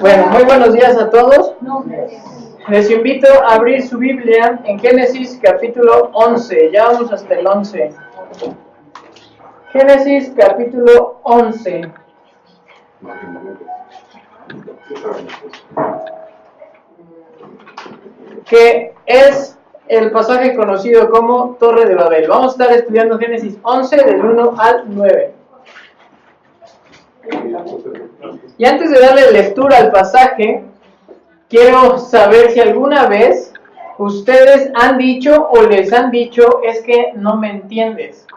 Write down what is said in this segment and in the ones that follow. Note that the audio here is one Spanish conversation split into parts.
Bueno, muy buenos días a todos. Les invito a abrir su Biblia en Génesis capítulo 11. Ya vamos hasta el 11. Génesis capítulo 11. Que es el pasaje conocido como Torre de Babel. Vamos a estar estudiando Génesis 11 del 1 al 9. Y antes de darle lectura al pasaje, quiero saber si alguna vez ustedes han dicho o les han dicho, es que no me entiendes.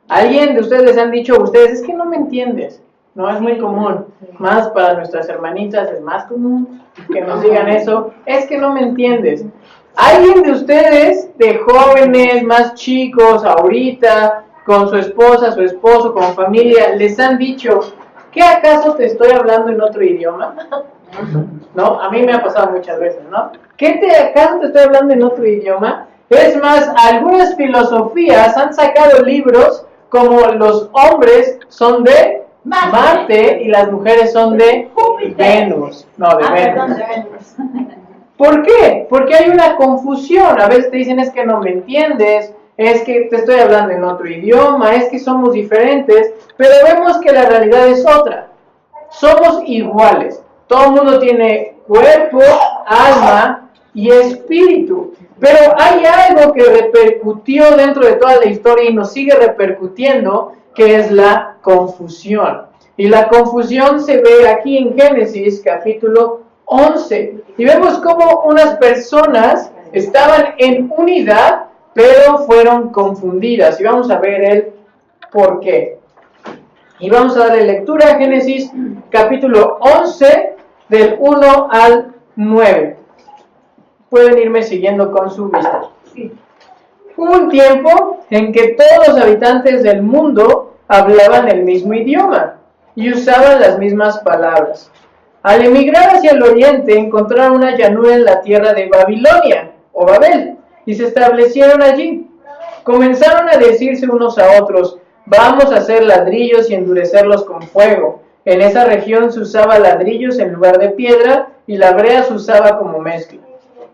¿Alguien de ustedes les han dicho a ustedes, es que no me entiendes? No, es muy común. Más para nuestras hermanitas es más común que nos digan eso, es que no me entiendes. ¿Alguien de ustedes, de jóvenes, más chicos, ahorita, con su esposa, su esposo, con familia, les han dicho, ¿qué acaso te estoy hablando en otro idioma? ¿No? A mí me ha pasado muchas veces, ¿no? ¿Acaso te estoy hablando en otro idioma? Es más, algunas filosofías han sacado libros como los hombres son de Marte y las mujeres son de Venus. No, de Venus. ¿Por qué? Porque hay una confusión. A veces te dicen, es que no me entiendes, es que te estoy hablando en otro idioma, es que somos diferentes, pero vemos que la realidad es otra. Somos iguales. Todo el mundo tiene cuerpo, alma y espíritu. Pero hay algo que repercutió dentro de toda la historia y nos sigue repercutiendo, que es la confusión. Y la confusión se ve aquí en Génesis capítulo 11. Y vemos cómo unas personas estaban en unidad, pero fueron confundidas. Y vamos a ver el por qué. Y vamos a darle lectura a Génesis capítulo 11, del 1 al 9. Pueden irme siguiendo con su vista. Hubo un tiempo en que todos los habitantes del mundo hablaban el mismo idioma y usaban las mismas palabras. Al emigrar hacia el oriente, encontraron una llanura en la tierra de Babilonia, o Babel, y se establecieron allí. Comenzaron a decirse unos a otros, vamos a hacer ladrillos y endurecerlos con fuego. En esa región se usaba ladrillos en lugar de piedra, y la brea se usaba como mezcla.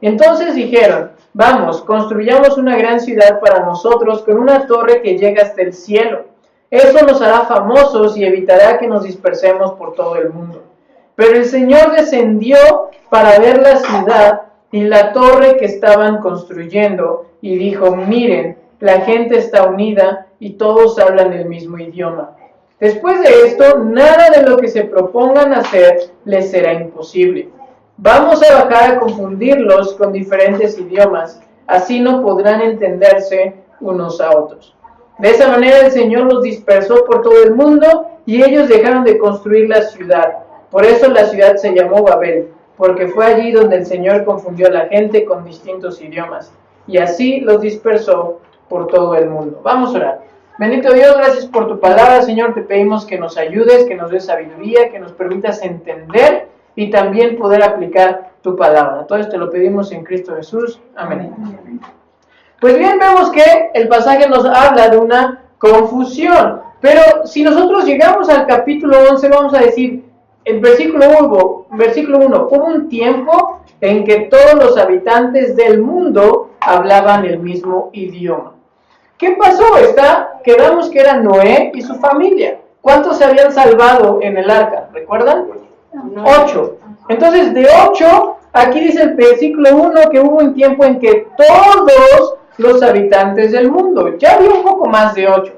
Entonces dijeron, vamos, construyamos una gran ciudad para nosotros con una torre que llegue hasta el cielo. Eso nos hará famosos y evitará que nos dispersemos por todo el mundo. Pero el Señor descendió para ver la ciudad y la torre que estaban construyendo y dijo, miren, la gente está unida y todos hablan el mismo idioma. Después de esto, nada de lo que se propongan hacer les será imposible. Vamos a bajar a confundirlos con diferentes idiomas, así no podrán entenderse unos a otros. De esa manera el Señor los dispersó por todo el mundo y ellos dejaron de construir la ciudad. Por eso la ciudad se llamó Babel, porque fue allí donde el Señor confundió a la gente con distintos idiomas, y así los dispersó por todo el mundo. Vamos a orar. Bendito Dios, gracias por tu palabra, Señor. Te pedimos que nos ayudes, que nos des sabiduría, que nos permitas entender y también poder aplicar tu palabra. Todo esto lo pedimos en Cristo Jesús. Amén. Pues bien, vemos que el pasaje nos habla de una confusión. Pero si nosotros llegamos al capítulo 11, vamos a decir, en versículo 1, hubo un tiempo en que todos los habitantes del mundo hablaban el mismo idioma. ¿Qué pasó? Quedamos que era Noé y su familia. ¿Cuántos se habían salvado en el arca? ¿Recuerdan? 8. Entonces, de 8, aquí dice el versículo 1 que hubo un tiempo en que todos los habitantes del mundo, ya había un poco más de 8.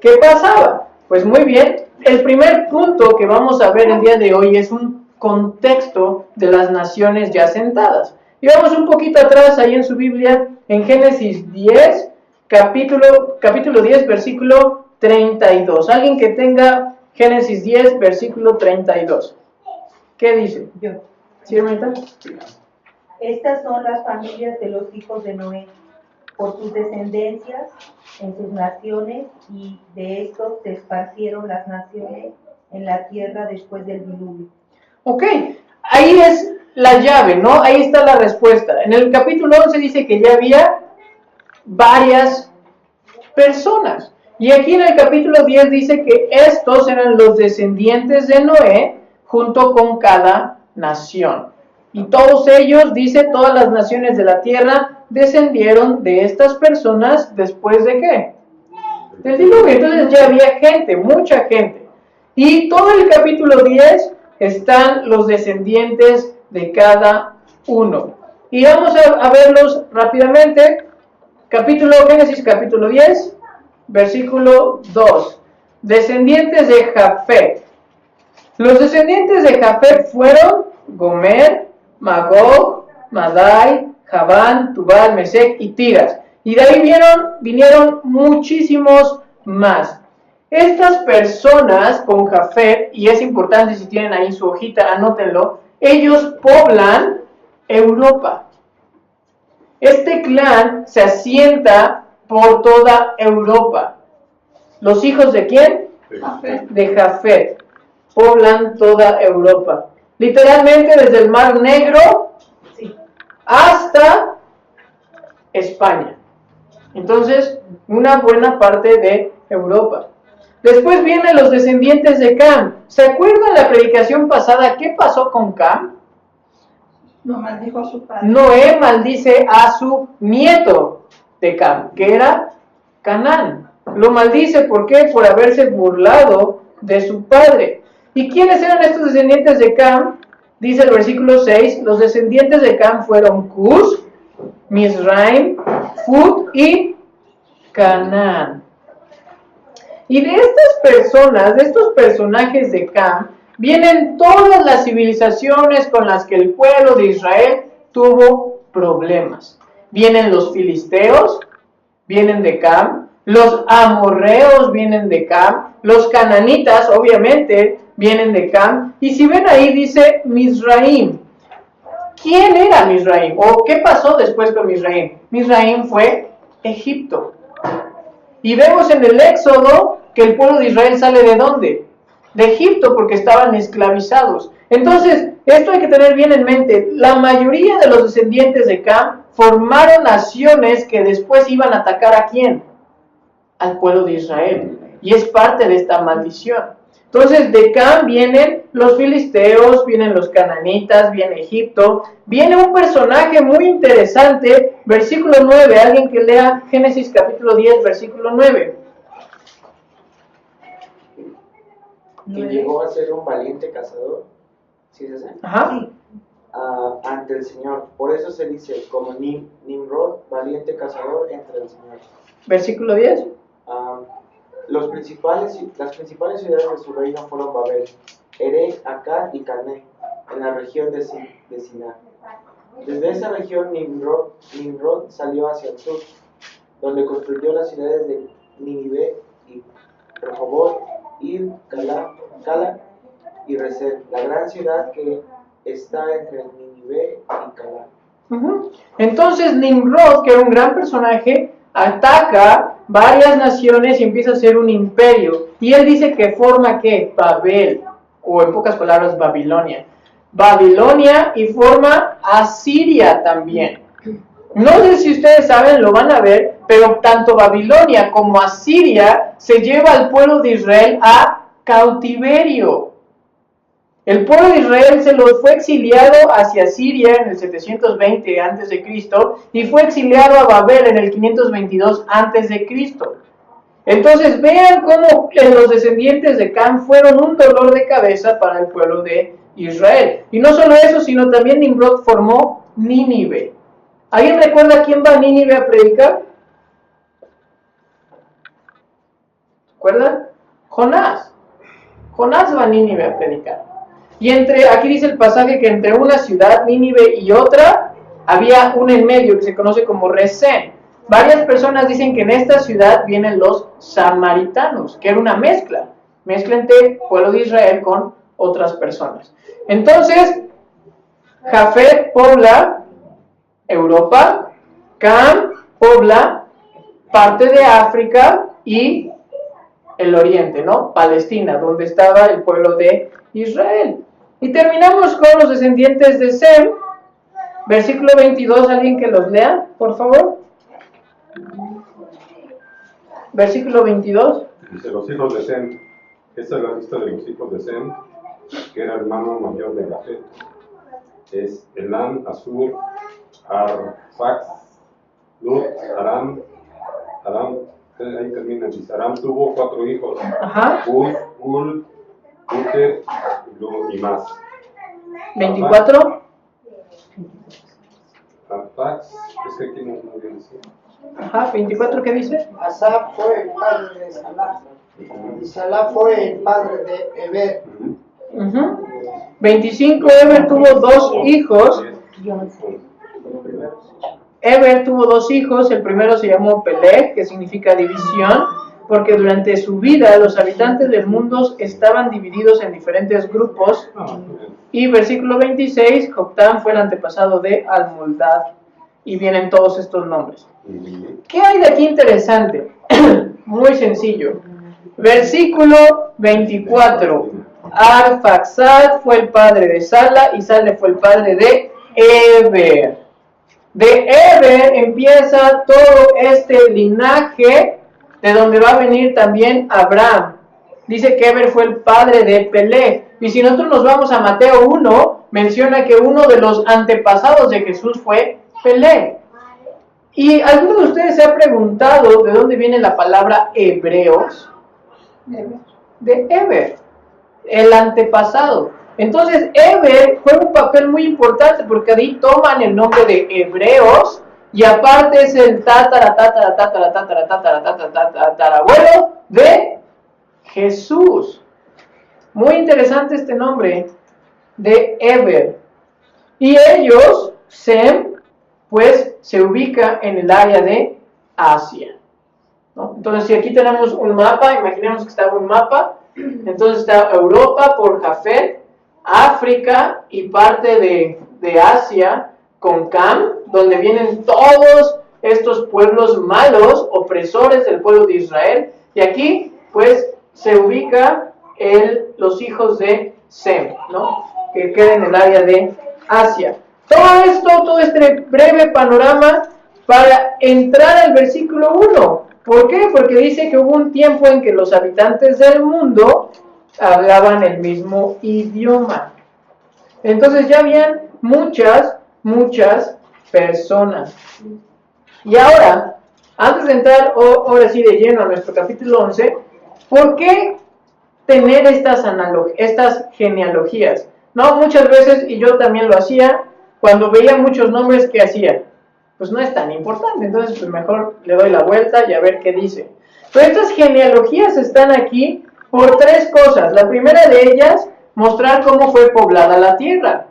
¿Qué pasaba? Pues muy bien, el primer punto que vamos a ver el día de hoy es un contexto de las naciones ya asentadas. Y vamos un poquito atrás ahí en su Biblia, en Génesis 10, capítulo 10, versículo 32. Alguien que tenga Génesis 10, versículo 32. ¿Qué dice? Yo. ¿Sí, hermanita? Estas son las familias de los hijos de Noé, por sus descendencias en sus naciones, y de estos se esparcieron las naciones en la tierra después del diluvio. Ok, ahí es la llave, ¿no? Ahí está la respuesta. En el capítulo 11 dice que ya había varias personas. Y aquí en el capítulo 10 dice que estos eran los descendientes de Noé, junto con cada nación. Y todos ellos, dice, todas las naciones de la tierra descendieron de estas personas después de ¿qué? Del diluvio. Entonces ya había gente, mucha gente. Y todo el capítulo 10 están los descendientes de cada uno. Y vamos a verlos rápidamente. Génesis capítulo 10, versículo 2. Descendientes de Jafet. Los descendientes de Jafet fueron Gomer, Magog, Madai, Javán, Tubal, Mesec y Tiras. Y de ahí vinieron muchísimos más. Estas personas con Jafet, y es importante si tienen ahí su hojita, anótenlo, ellos poblan Europa. Este clan se asienta por toda Europa. ¿Los hijos de quién? De Jafet. Poblan toda Europa. Literalmente desde el Mar Negro hasta España. Entonces, una buena parte de Europa. Después vienen los descendientes de Cam. ¿Se acuerdan la predicación pasada? ¿Qué pasó con Cam? No maldijo a su padre. Noé maldice a su nieto de Cam, que era Canaán. Lo maldice, ¿por qué? Por haberse burlado de su padre. ¿Y quiénes eran estos descendientes de Cam? Dice el versículo 6, los descendientes de Cam fueron Cus, Mizraim, Fut y Canaán. Y de estas personas, de estos personajes de Cam, vienen todas las civilizaciones con las que el pueblo de Israel tuvo problemas. Vienen los filisteos, vienen de Cam, los amorreos vienen de Cam, los cananitas, obviamente, vienen de Cam. Y si ven ahí dice Mizraim. ¿Quién era Mizraim? ¿O qué pasó después con Mizraim? Mizraim fue Egipto. Y vemos en el Éxodo que el pueblo de Israel sale ¿de dónde? De Egipto, porque estaban esclavizados. Entonces, esto hay que tener bien en mente. La mayoría de los descendientes de Cam formaron naciones que después iban a atacar ¿a quién? Al pueblo de Israel. Y es parte de esta maldición. Entonces, de Cam vienen los filisteos, vienen los cananitas, viene Egipto, viene un personaje muy interesante, versículo 9, alguien que lea Génesis capítulo 10, versículo 9. Que llegó a ser un valiente cazador, ¿sí se hace? Ajá. Ante el Señor. Por eso se dice, como Nimrod, valiente cazador entre el Señor. Versículo 10. Las principales ciudades de su reino fueron Babel, Erech, Akkad y Calné, en la región de Siná. Desde esa región Nimrod salió hacia el sur, donde construyó las ciudades de Nínive y Rehobot, Ir, Cala y Resed, la gran ciudad que está entre Nínive y Cala. Entonces Nimrod, que era un gran personaje, ataca varias naciones y empieza a ser un imperio. Y él dice que forma ¿qué? Babel, o en pocas palabras Babilonia. Babilonia y forma Asiria también. No sé si ustedes saben, lo van a ver, pero tanto Babilonia como Asiria se lleva al pueblo de Israel a cautiverio. El pueblo de Israel se los fue exiliado hacia Siria en el 720 a.C. y fue exiliado a Babel en el 522 a.C. Entonces vean cómo los descendientes de Cam fueron un dolor de cabeza para el pueblo de Israel. Y no solo eso, sino también Nimrod formó Nínive. ¿Alguien recuerda quién va a Nínive a predicar? ¿Recuerdan? Jonás. Jonás va a Nínive a predicar. Y aquí dice el pasaje que entre una ciudad, Nínive, y otra, había una en medio que se conoce como Resén. Varias personas dicen que en esta ciudad vienen los samaritanos, que era una mezcla entre pueblo de Israel con otras personas. Entonces, Jafet pobla Europa, Cam pobla parte de África y el oriente, ¿no? Palestina, donde estaba el pueblo de Israel. Y terminamos con los descendientes de Sem, versículo 22, alguien que los lea, por favor. Versículo 22. Dice, los hijos de Sem. Esta es la lista de los hijos de Sem. que era hermano mayor de Jafet. Es Elán, Asur, Arfax, Lut, Aram, ahí termina, dice, Aram tuvo 4 hijos, Ajá. Ul, Uter y más. 24. Arfax, es que aquí no viene así. Ajá, 24, ¿qué dice? Asaf fue el padre de Salah, y Salah fue el padre de Eber. 25, Eber tuvo 2 hijos. Eber tuvo 2 hijos, el primero se llamó Peleg, que significa división, porque durante su vida los habitantes del mundo estaban divididos en diferentes grupos. Y versículo 26, Joctán fue el antepasado de Almoldad, y vienen todos estos nombres. ¿Qué hay de aquí interesante? Muy sencillo. Versículo 24, Arfaxad fue el padre de Sala, y Sala fue el padre de Eber. De Eber empieza todo este linaje de donde va a venir también Abraham. Dice que Eber fue el padre de Peleg. Y si nosotros nos vamos a Mateo 1, menciona que uno de los antepasados de Jesús fue Peleg. ¿Y alguno de ustedes se ha preguntado de dónde viene la palabra hebreos? De Eber, el antepasado. Entonces, Eber juega un papel muy importante porque ahí toman el nombre de hebreos y aparte es el tatarabuelo de Jesús. Muy interesante este nombre de Eber. Y ellos, Sem, pues se ubica en el área de Asia, ¿no? Entonces, si aquí tenemos un mapa, imaginemos que está un mapa, entonces está Europa por Jafet, África y parte de Asia con Cam, donde vienen todos estos pueblos malos, opresores del pueblo de Israel, y aquí pues se ubica los hijos de Sem, ¿no? Que queda en el área de Asia. Todo este breve panorama para entrar al versículo 1. ¿Por qué? Porque dice que hubo un tiempo en que los habitantes del mundo hablaban el mismo idioma. Entonces ya habían muchas personas. Y ahora, antes de entrar ahora sí de lleno a nuestro capítulo 11, ¿por qué tener estas genealogías? No, muchas veces, y yo también lo hacía, cuando veía muchos nombres, ¿qué hacía? Pues no es tan importante, entonces pues mejor le doy la vuelta y a ver qué dice. Pero estas genealogías están aquí por 3 cosas. La primera de ellas, mostrar cómo fue poblada la tierra.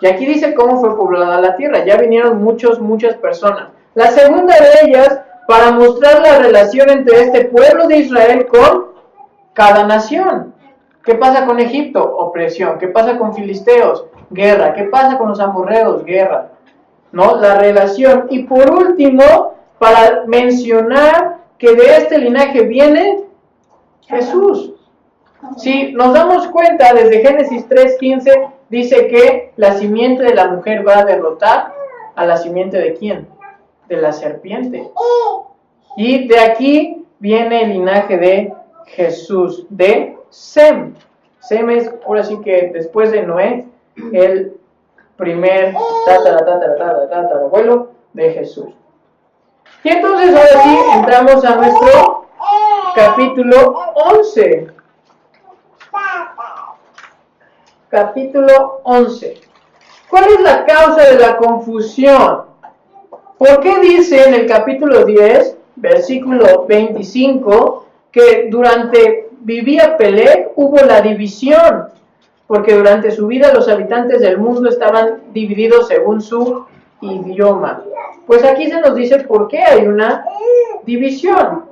Y aquí dice cómo fue poblada la tierra. Ya vinieron muchas personas. La segunda de ellas, para mostrar la relación entre este pueblo de Israel con cada nación. ¿Qué pasa con Egipto? Opresión. ¿Qué pasa con filisteos? Guerra. ¿Qué pasa con los amorreos? Guerra. ¿No? La relación. Y por último, para mencionar que de este linaje viene Jesús. Si nos damos cuenta, desde Génesis 3:15 dice que la simiente de la mujer va a derrotar a la simiente de ¿quién? De la serpiente. Y de aquí viene el linaje de Jesús, de Sem. Sem es, ahora sí que después de Noé, el primer tatarabuelo de Jesús. Y entonces ahora sí entramos a nuestro capítulo 11. Capítulo 11. ¿Cuál es la causa de la confusión? ¿Por qué dice en el capítulo 10, versículo 25, que durante vivía Peleg hubo la división? Porque durante su vida los habitantes del mundo estaban divididos según su idioma. Pues aquí se nos dice por qué hay una división.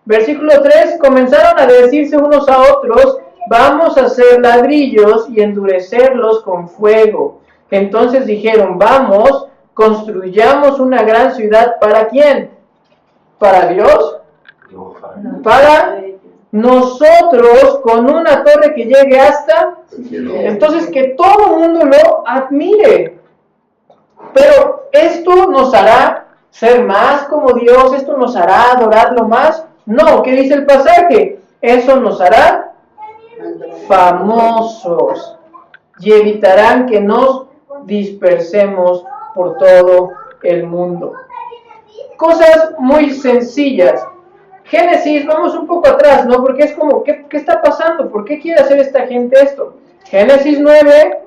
Versículo 3, comenzaron a decirse unos a otros, vamos a hacer ladrillos y endurecerlos con fuego. Entonces dijeron, vamos, construyamos una gran ciudad, ¿para quién? ¿Para Dios? No, Para nosotros, con una torre que llegue hasta... Entonces que todo el mundo lo admire. Pero esto nos hará ser más como Dios, esto nos hará adorarlo más. No, ¿qué dice el pasaje? Eso nos hará famosos y evitarán que nos dispersemos por todo el mundo. Cosas muy sencillas. Génesis, vamos un poco atrás, ¿no? Porque es como, ¿qué está pasando? ¿Por qué quiere hacer esta gente esto? Génesis 9,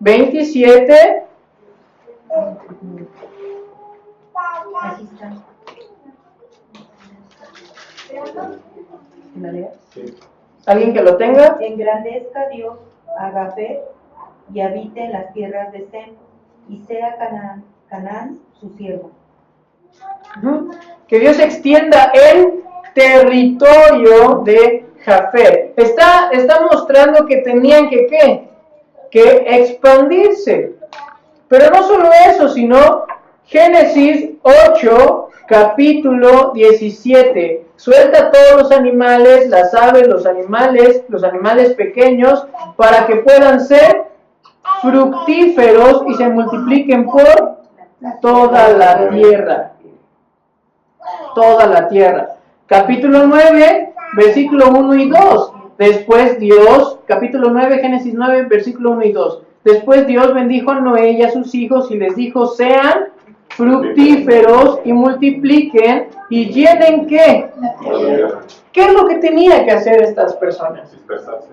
27. Aquí está. ¿La lees? Sí. ¿Alguien que lo tenga? Engrandezca Dios a Jafet y habite en las tierras de Sem, y sea Canaán su siervo. Que Dios extienda el territorio de Jafet. Está mostrando que tenían que expandirse. Pero no solo eso, sino Génesis 8, capítulo 17. Suelta todos los animales, las aves, los animales pequeños, para que puedan ser fructíferos y se multipliquen por toda la tierra. Toda la tierra. Capítulo 9, versículo 1 y 2. Después Dios, capítulo 9, Génesis 9, versículo 1 y 2. Después Dios bendijo a Noé y a sus hijos y les dijo, sean fructíferos y multipliquen y llenen ¿qué? ¿Qué es lo que tenía que hacer estas personas? Dispersarse.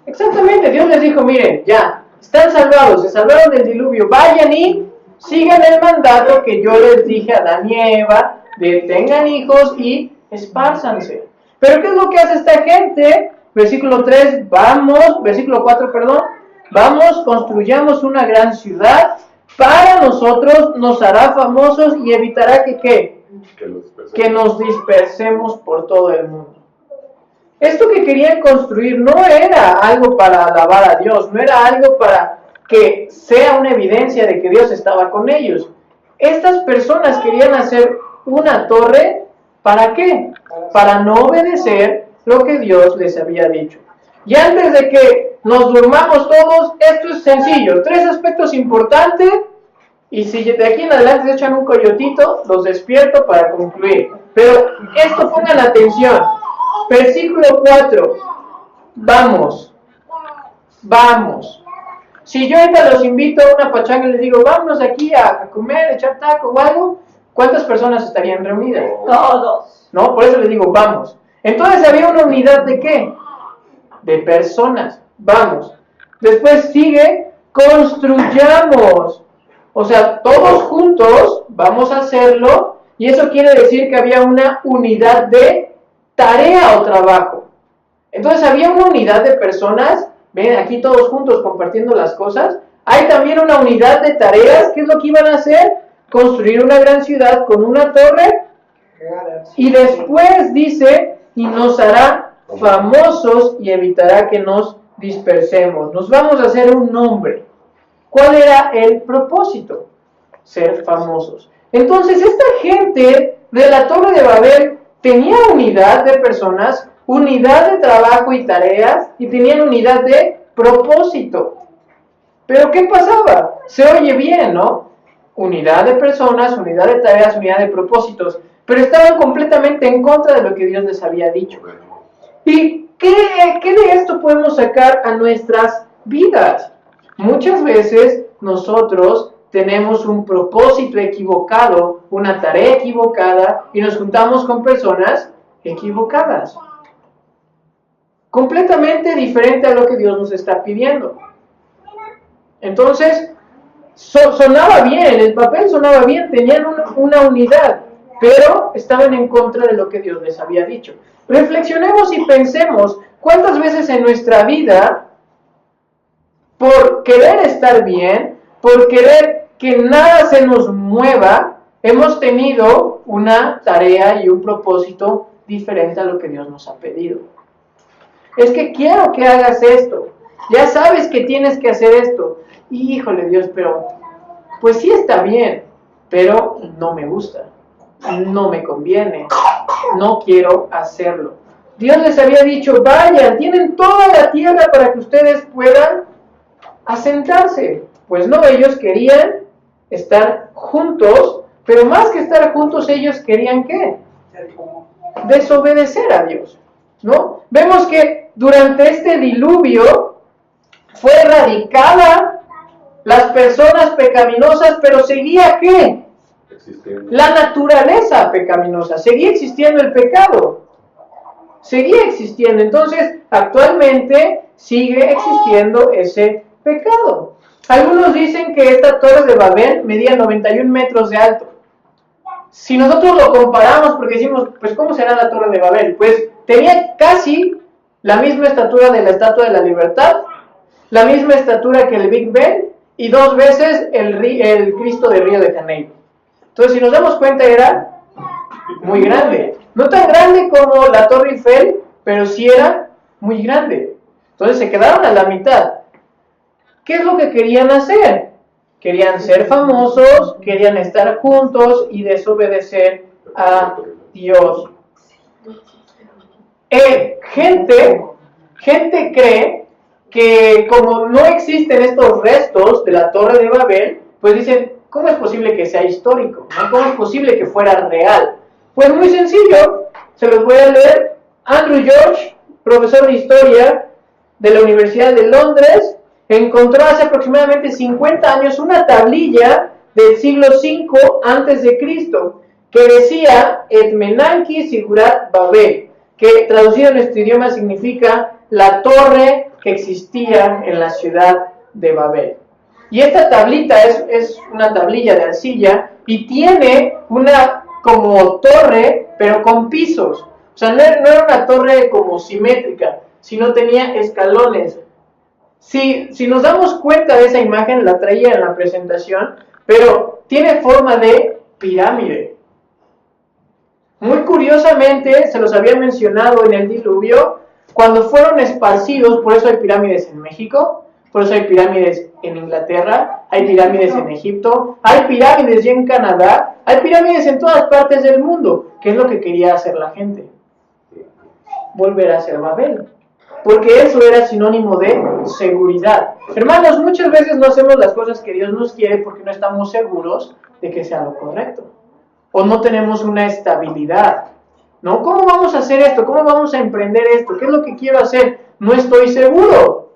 Exactamente, Dios les dijo, miren, ya, están salvados, se salvaron del diluvio, vayan y sigan el mandato que yo les dije a Adán y Eva, de tengan hijos y espárzanse. Pero ¿qué es lo que hace esta gente? Versículo 3, versículo 4, vamos, construyamos una gran ciudad, para nosotros nos hará famosos y evitará que nos dispersemos por todo el mundo. Esto que querían construir no era algo para alabar a Dios, no era algo para que sea una evidencia de que Dios estaba con ellos. Estas personas querían hacer una torre, ¿para qué? Para no obedecer lo que Dios les había dicho. Y antes de que nos durmamos todos, esto es sencillo, 3 aspectos importantes, y si de aquí en adelante se echan un coyotito, los despierto para concluir. Pero esto pongan atención. Versículo 4. Vamos. Si yo ahorita los invito a una pachanga y les digo, vámonos aquí a comer, echar taco o algo, ¿cuántas personas estarían reunidas? Todos. ¿No? Por eso les digo, vamos. Entonces había una unidad de ¿qué? De personas. Vamos. Después sigue, construyamos. O sea, todos juntos vamos a hacerlo, y eso quiere decir que había una unidad de tarea o trabajo. Entonces había una unidad de personas, ven aquí todos juntos compartiendo las cosas. Hay también una unidad de tareas. ¿Qué es lo que iban a hacer? Construir una gran ciudad con una torre, y después dice, y nos hará famosos y evitará que nos dispersemos. Nos vamos a hacer un nombre. ¿Cuál era el propósito? Ser famosos. Entonces, esta gente de la Torre de Babel tenía unidad de personas, unidad de trabajo y tareas, y tenían unidad de propósito. Pero ¿qué pasaba? Se oye bien, ¿no? Unidad de personas, unidad de tareas, unidad de propósitos, pero estaban completamente en contra de lo que Dios les había dicho. ¿Y qué de esto podemos sacar a nuestras vidas? Muchas veces nosotros tenemos un propósito equivocado, una tarea equivocada, y nos juntamos con personas equivocadas. Completamente diferente a lo que Dios nos está pidiendo. Entonces, sonaba bien, el papel sonaba bien, tenían una unidad, pero estaban en contra de lo que Dios les había dicho. Reflexionemos y pensemos, ¿cuántas veces en nuestra vida, por querer estar bien, por querer que nada se nos mueva, hemos tenido una tarea y un propósito diferente a lo que Dios nos ha pedido? Es que quiero que hagas esto, ya sabes que tienes que hacer esto. Híjole Dios, pero pues sí está bien, pero no me gusta, no me conviene, no quiero hacerlo. Dios les había dicho, vayan, tienen toda la tierra para que ustedes puedan asentarse. Pues no, ellos querían estar juntos, pero más que estar juntos, ellos querían ¿qué? Desobedecer a Dios, ¿no? Vemos que durante este diluvio fue erradicada las personas pecaminosas, pero seguía ¿qué? Existiendo. La naturaleza pecaminosa, seguía existiendo el pecado, seguía existiendo. Entonces, actualmente sigue existiendo ese pecado. Algunos dicen que esta torre de Babel medía 91 metros de alto. Si nosotros lo comparamos, porque decimos, pues ¿cómo será la torre de Babel? Pues tenía casi la misma estatura de la Estatua de la Libertad, la misma estatura que el Big Ben y 2 veces el Cristo de Río de Janeiro. Entonces, si nos damos cuenta, era muy grande. No tan grande como la Torre Eiffel, pero sí era muy grande. Entonces, se quedaron a la mitad. ¿Qué es lo que querían hacer? Querían ser famosos, querían estar juntos y desobedecer a Dios. Gente cree que como no existen estos restos de la Torre de Babel, pues dicen, ¿cómo es posible que sea histórico? ¿No? ¿Cómo es posible que fuera real? Pues muy sencillo, se los voy a leer. Andrew George, profesor de historia de la Universidad de Londres, encontró hace aproximadamente 50 años una tablilla del siglo V a.C. que decía Et Menanki Sigurat Babel, que traducido en nuestro idioma significa la torre que existía en la ciudad de Babel. Y esta tablita es una tablilla de arcilla y tiene una como torre, pero con pisos. O sea, no era una torre como simétrica, sino tenía escalones. Si nos damos cuenta de esa imagen, la traía en la presentación, pero tiene forma de pirámide. Muy curiosamente, se los había mencionado en el diluvio, cuando fueron esparcidos, por eso hay pirámides en México, por eso hay pirámides en Inglaterra, hay pirámides en Egipto, hay pirámides ya en Canadá, hay pirámides en todas partes del mundo. ¿Qué es lo que quería hacer la gente? Volver a ser Babel. Porque eso era sinónimo de seguridad. Hermanos, muchas veces no hacemos las cosas que Dios nos quiere porque no estamos seguros de que sea lo correcto. O no tenemos una estabilidad. ¿No? ¿Cómo vamos a hacer esto? ¿Cómo vamos a emprender esto? ¿Qué es lo que quiero hacer? No estoy seguro.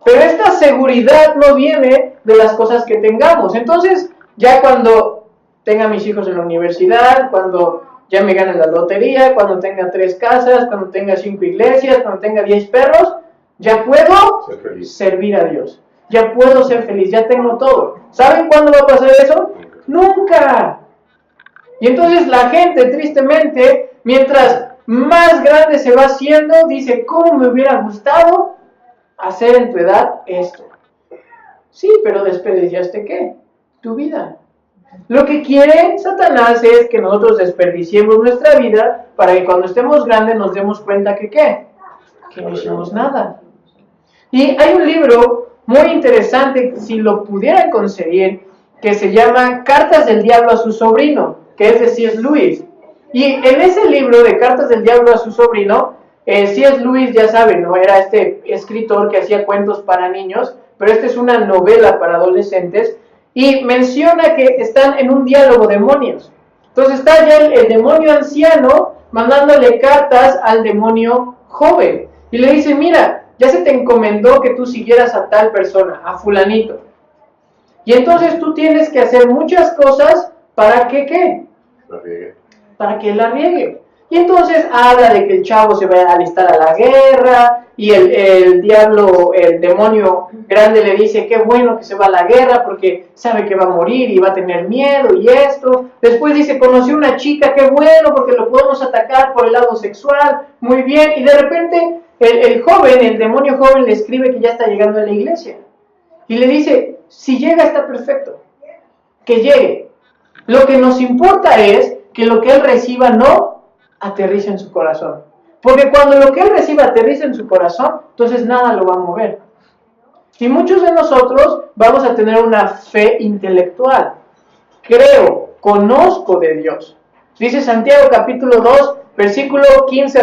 Pero esta seguridad no viene de las cosas que tengamos. Entonces, ya cuando tenga mis hijos en la universidad, cuando ya me gane la lotería, cuando tenga 3 casas, cuando tenga 5 iglesias, cuando tenga 10 perros, ya puedo servir a Dios. Ya puedo ser feliz, ya tengo todo. ¿Saben cuándo va a pasar eso? ¡Nunca! Y entonces la gente, tristemente, mientras más grande se va haciendo, dice, ¿cómo me hubiera gustado hacer en tu edad esto? Sí, pero desperdiciaste ¿qué? Tu vida. Lo que quiere Satanás es que nosotros desperdiciemos nuestra vida para que cuando estemos grandes nos demos cuenta que ¿qué? Que no hicimos nada. Y hay un libro muy interesante, si lo pudieran conseguir, que se llama Cartas del Diablo a su sobrino, que es de C.S. Lewis. Y en ese libro de Cartas del Diablo a su sobrino, C.S. Lewis, ya saben, ¿no? Era este escritor que hacía cuentos para niños, pero esta es una novela para adolescentes, y menciona que están en un diálogo demonios. Entonces está ya el demonio anciano mandándole cartas al demonio joven, y le dice, mira, ya se te encomendó que tú siguieras a tal persona, a fulanito. Y entonces tú tienes que hacer muchas cosas para que, ¿qué? La riegue. Para que la riegue. Y entonces habla de que el chavo se va a alistar a la guerra, y el diablo, el demonio grande le dice, qué bueno que se va a la guerra, porque sabe que va a morir y va a tener miedo y esto. Después dice, conoció una chica, qué bueno, porque lo podemos atacar por el lado sexual, muy bien. Y de repente el joven, el demonio joven, le escribe que ya está llegando a la iglesia. Y le dice, si llega está perfecto, que llegue. Lo que nos importa es que lo que él reciba no aterriza en su corazón. Porque cuando lo que él reciba aterriza en su corazón, entonces nada lo va a mover. Y muchos de nosotros vamos a tener una fe intelectual. Creo, conozco de Dios. Dice Santiago capítulo 2, versículo 15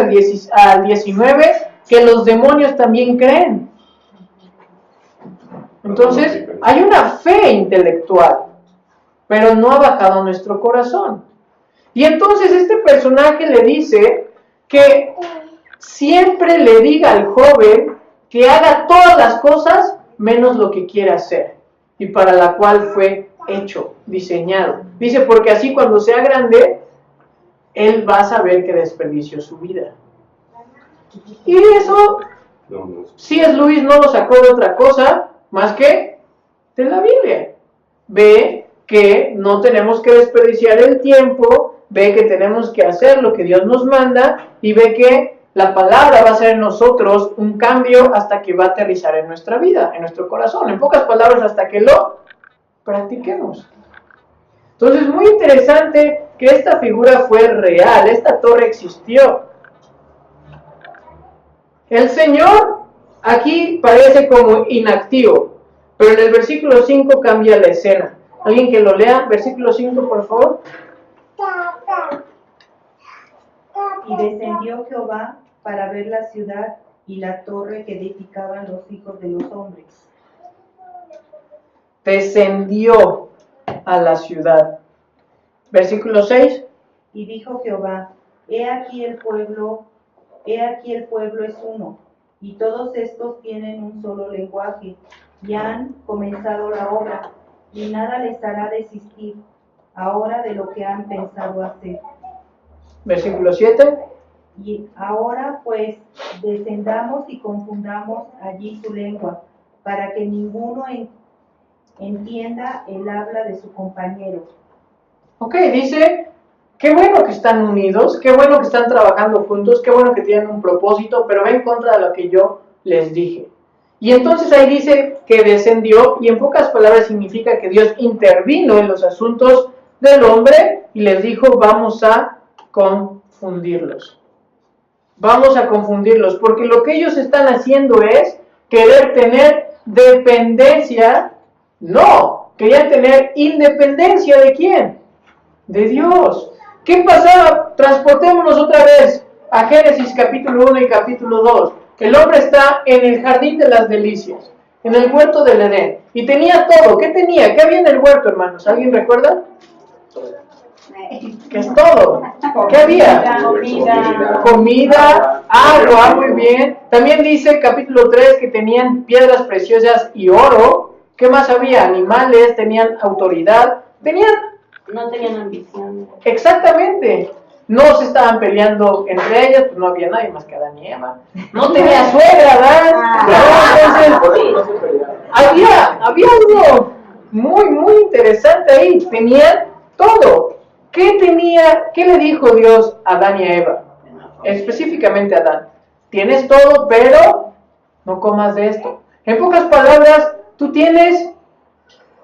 al 19, que los demonios también creen. Entonces, hay una fe intelectual, pero no ha bajado nuestro corazón. Y entonces este personaje le dice que siempre le diga al joven que haga todas las cosas menos lo que quiere hacer y para la cual fue hecho, diseñado. Dice, porque así cuando sea grande, él va a saber que desperdició su vida. Y eso, C.S. Lewis no lo sacó de otra cosa más que de la Biblia. Ve que no tenemos que desperdiciar el tiempo, ve que tenemos que hacer lo que Dios nos manda y ve que la palabra va a hacer en nosotros un cambio hasta que va a aterrizar en nuestra vida, en nuestro corazón. En pocas palabras, hasta que lo practiquemos. Entonces, muy interesante que esta figura fue real, esta torre existió. El Señor aquí parece como inactivo, pero en el versículo 5 cambia la escena. ¿Alguien que lo lea? Versículo 5, por favor. Y descendió Jehová para ver la ciudad y la torre que edificaban los hijos de los hombres. Descendió a la ciudad. Versículo 6. Y dijo Jehová, he aquí el pueblo es uno, y todos estos tienen un solo lenguaje, y han comenzado la obra, y nada les hará desistir ahora de lo que han pensado hacer. Versículo 7. Y ahora pues descendamos y confundamos allí su lengua, para que ninguno entienda el habla de su compañero. Ok, dice, qué bueno que están unidos, qué bueno que están trabajando juntos, qué bueno que tienen un propósito, pero va en contra de lo que yo les dije. Y entonces ahí dice que descendió, y en pocas palabras significa que Dios intervino en los asuntos del hombre y les dijo, vamos a confundirlos. Vamos a confundirlos, porque lo que ellos están haciendo es querer tener dependencia. No, querían tener independencia ¿de quién? De Dios. ¿Qué pasaba? Transportémonos otra vez a Génesis capítulo 1 y capítulo 2. El hombre está en el jardín de las delicias, en el huerto del Edén, y tenía todo. ¿Qué tenía? ¿Qué había en el huerto, hermanos? ¿Alguien recuerda? ¿Qué es todo? ¿Qué había? Comida, agua, muy bien. También dice capítulo 3 que tenían piedras preciosas y oro. ¿Qué más había? Animales, tenían autoridad, No tenían ambición. Exactamente. No se estaban peleando entre ellas, pues no había nadie más que Adán y Eva. No tenía suegra, Adán. Entonces, había algo muy interesante ahí. Tenían todo. ¿Qué le dijo Dios a Adán y a Eva? Específicamente a Adán. Tienes todo, pero no comas de esto. En pocas palabras, tú tienes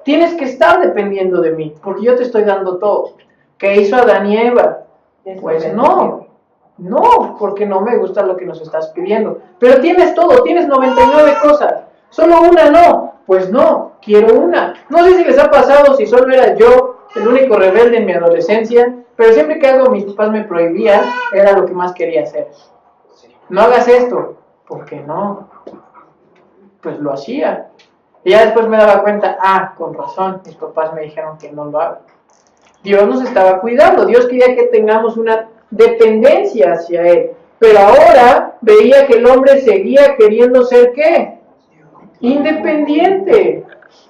que estar dependiendo de mí, porque yo te estoy dando todo. ¿Qué hizo Adán y Eva? Pues no, porque no me gusta lo que nos estás pidiendo. Pero tienes todo, tienes 99 cosas, solo una no. Pues no, quiero una. No sé si les ha pasado, si solo era yo el único rebelde en mi adolescencia, pero siempre que algo mis papás me prohibían, era lo que más quería hacer. No hagas esto. ¿Por qué no? Pues lo hacía. Y ya después me daba cuenta, con razón, mis papás me dijeron que no lo haga. Dios nos estaba cuidando, Dios quería que tengamos una dependencia hacia Él. Pero ahora veía que el hombre seguía queriendo ser ¿qué? Independiente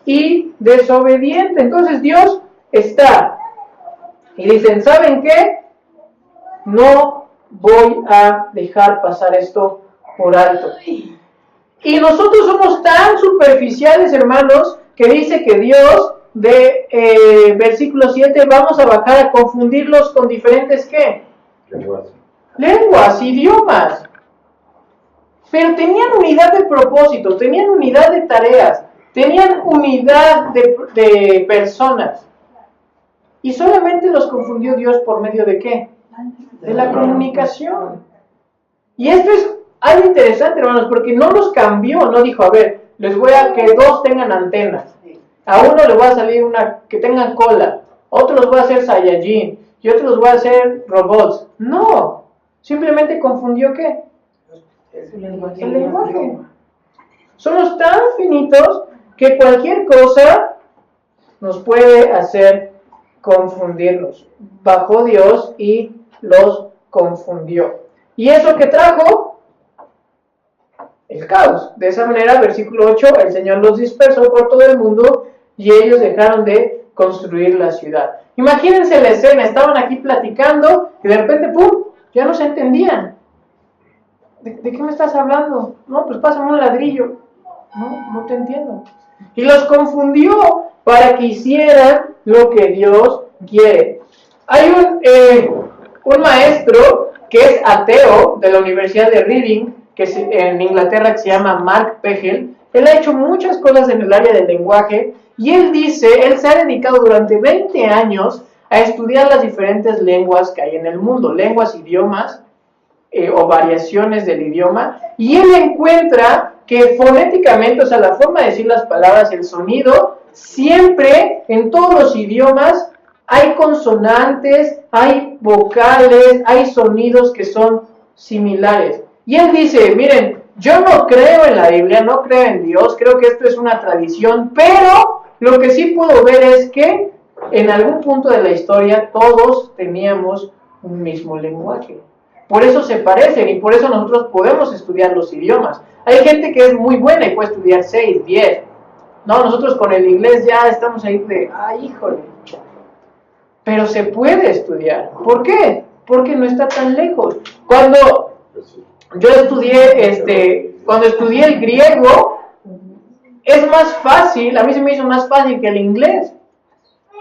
y desobediente. Entonces Dios está. Y dicen, ¿saben qué? No voy a dejar pasar esto por alto. Y nosotros somos tan superficiales, hermanos, que dice que Dios, versículo 7, vamos a bajar a confundirlos con diferentes, ¿qué? Lenguas, idiomas. Pero tenían unidad de propósito, tenían unidad de tareas, tenían unidad de personas. Y solamente los confundió Dios por medio de ¿qué? De la comunicación. Y esto es algo interesante, hermanos, porque no los cambió, no dijo, a ver, les voy a que dos tengan antenas, a uno le voy a salir una que tengan cola, otro los voy a hacer Saiyajin, y otro los voy a hacer robots. No, simplemente confundió ¿qué? El lenguaje. Somos tan finitos que cualquier cosa nos puede hacer confundirlos. Bajó Dios y los confundió. ¿Y eso que trajo? el caos. De esa manera, versículo 8, el Señor los dispersó por todo el mundo y ellos dejaron de construir la ciudad. Imagínense la escena, estaban aquí platicando y de repente, ¡pum!, ya no se entendían. ¿De qué me estás hablando? No, pues pásame un ladrillo. No te entiendo. Y los confundió para que hicieran lo que Dios quiere. Hay un maestro que es ateo de la Universidad de Reading, que es en Inglaterra, que se llama Mark Pegel. Él ha hecho muchas cosas en el área del lenguaje y él dice, él se ha dedicado durante 20 años a estudiar las diferentes lenguas que hay en el mundo, lenguas, idiomas o variaciones del idioma, y él encuentra que fonéticamente, o sea, la forma de decir las palabras, el sonido, siempre en todos los idiomas hay consonantes, hay vocales, hay sonidos que son similares. Y él dice, miren, yo no creo en la Biblia, no creo en Dios, creo que esto es una tradición, pero lo que sí puedo ver es que en algún punto de la historia todos teníamos un mismo lenguaje. Por eso se parecen y por eso nosotros podemos estudiar los idiomas. Hay gente que es muy buena y puede estudiar 6, 10. No, nosotros con el inglés ya estamos ahí de, ¡ay, híjole! Pero se puede estudiar. ¿Por qué? Porque no está tan lejos. Cuando yo estudié, cuando estudié el griego, es más fácil, a mí se me hizo más fácil que el inglés.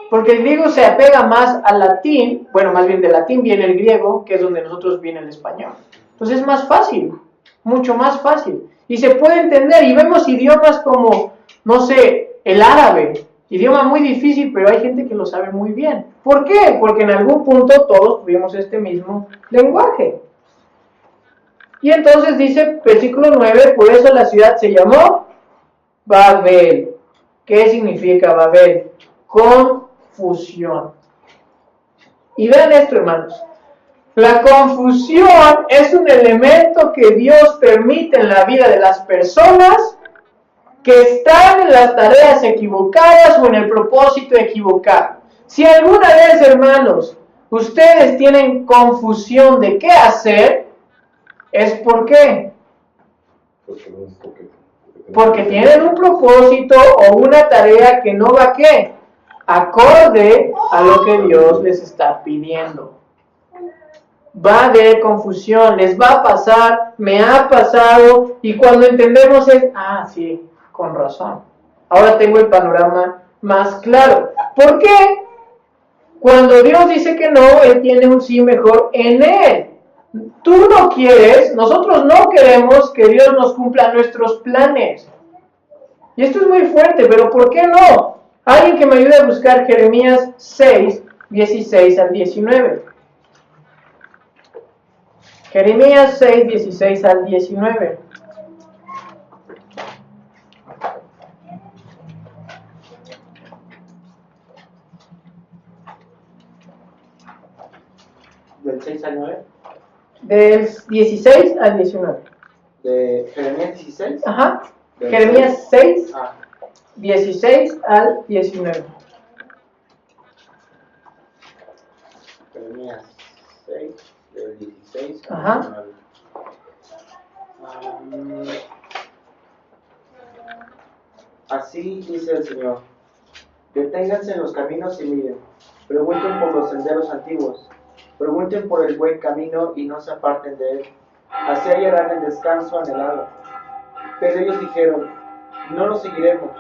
Porque el griego se apega más al latín, bueno, más bien del latín viene el griego, que es donde nosotros viene el español. Entonces es más fácil, mucho más fácil. Y se puede entender, y vemos idiomas como, no sé, el árabe, idioma muy difícil, pero hay gente que lo sabe muy bien. ¿Por qué? Porque en algún punto todos tuvimos este mismo lenguaje. Y entonces dice, versículo 9, por eso la ciudad se llamó Babel. ¿Qué significa Babel? Confusión. Y vean esto, hermanos. La confusión es un elemento que Dios permite en la vida de las personas que están en las tareas equivocadas o en el propósito equivocado. Si alguna vez, hermanos, ustedes tienen confusión de qué hacer, ¿es por qué? Porque tienen un propósito o una tarea que no va ¿qué? Acorde a lo que Dios les está pidiendo. Va a haber confusión, les va a pasar, me ha pasado, y cuando entendemos es, sí, con razón. Ahora tengo el panorama más claro. ¿Por qué? Cuando Dios dice que no, Él tiene un sí mejor en Él. Tú no quieres, nosotros no queremos que Dios nos cumpla nuestros planes. Y esto es muy fuerte, pero ¿por qué no? Alguien que me ayude a buscar Jeremías 6, 16 al 19. Jeremías 6, 16 al 19. ¿Del 6 al 9? Del 16 al 19. ¿De Jeremías 16? Ajá. Del Jeremías 6, Ah, 16 al 19. Jeremías 6, del 16 al Ajá. 19. Así dice el Señor: deténganse en los caminos y miren, pregunten por los senderos antiguos, pregunten por el buen camino y no se aparten de él, así hallarán el descanso anhelado. Pero ellos dijeron: no lo seguiremos.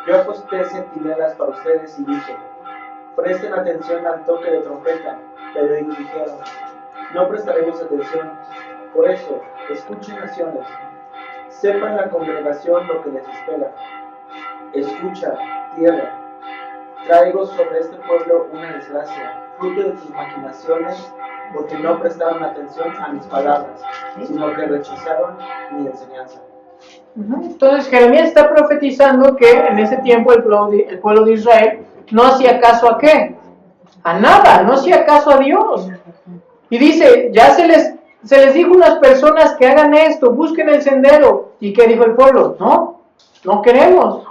Yo aposté centinelas para ustedes y dije: presten atención al toque de trompeta. Pero ellos dijeron: no prestaremos atención. Por eso, escuchen naciones, sepan la congregación lo que les espera. Escucha, tierra, traigo sobre este pueblo una desgracia, fruto de tus maquinaciones, porque no prestaron atención a mis palabras, sino que rechazaron mi enseñanza. Entonces Jeremías está profetizando que en ese tiempo el pueblo de Israel no hacía caso a ¿qué? A nada, no hacía caso a Dios. Y dice, ya se les dijo a unas personas que hagan esto, busquen el sendero. ¿Y qué dijo el pueblo? No queremos.